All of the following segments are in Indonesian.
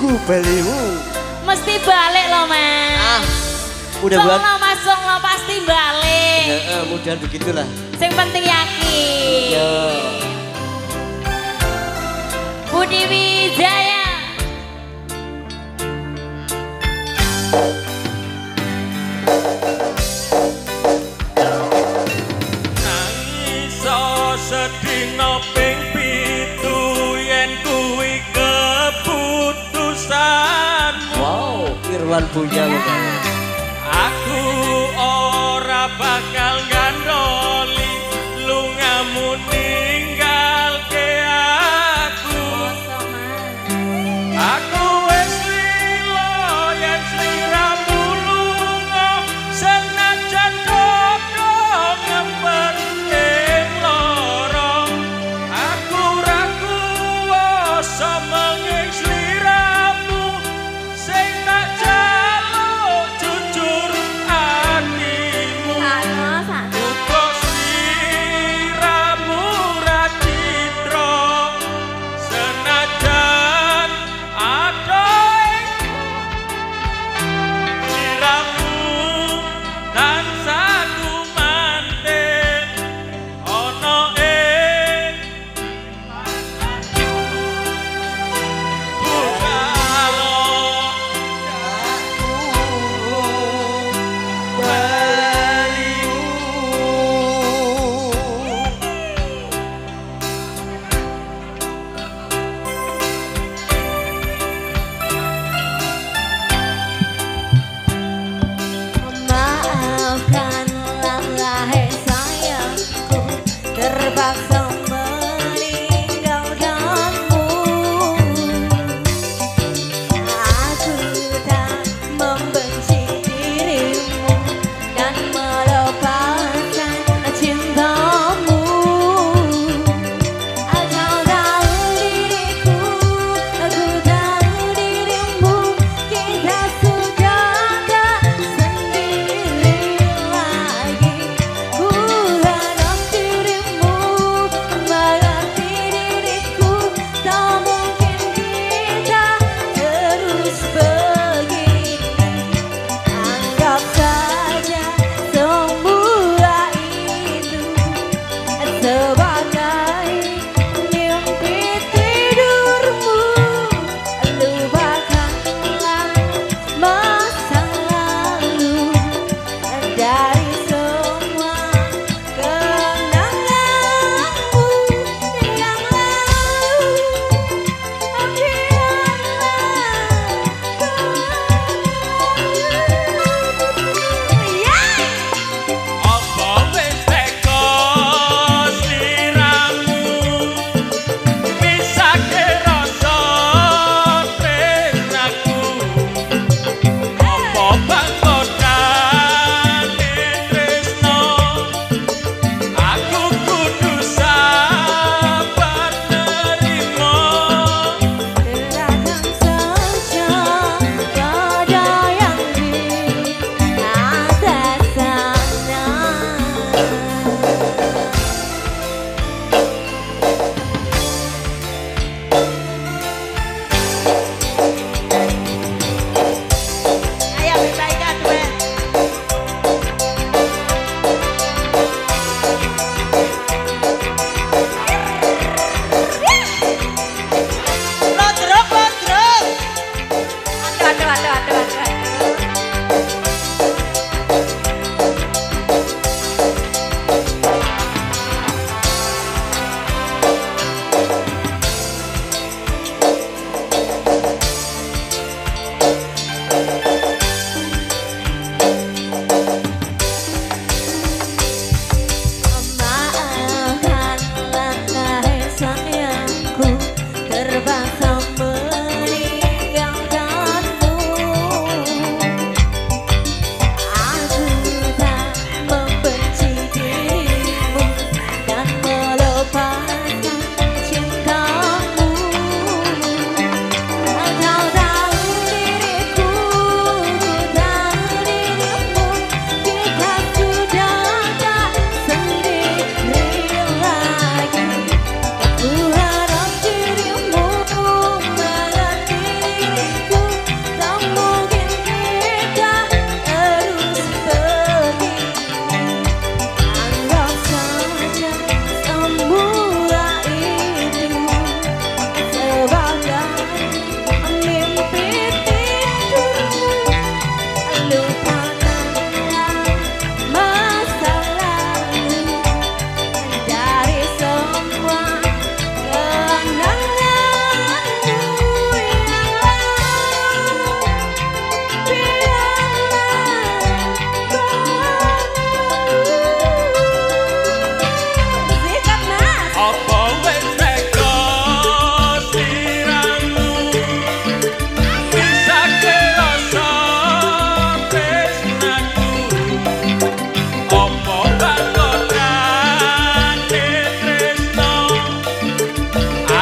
tunggu balimu. Mesti balik loh mas. Mudah-mudahan. Song mas song lo pasti balik. Mudah begitulah. Yang penting yakin. Ya. Budi Wijaya. Sedina ping pitu yen kuwi keputusanmu. Wow, Irwan Bujang. Aku ora bakal gandoli lungamu ninggalke aku. Aku wis lilo yen sliramu lunga senajan dodo ngemper ing lorong. Aku ra kuwasa menging sliramu sing tak jaluk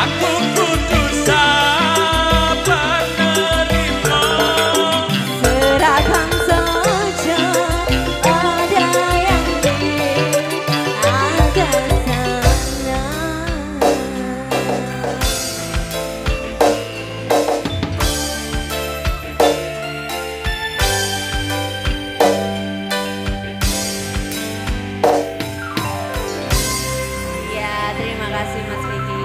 aku kudu sabar nerima. Serahkan saja pada yang di atas sana. Ya, terima kasih Mas Vicky.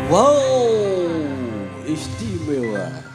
Wow, istimewa.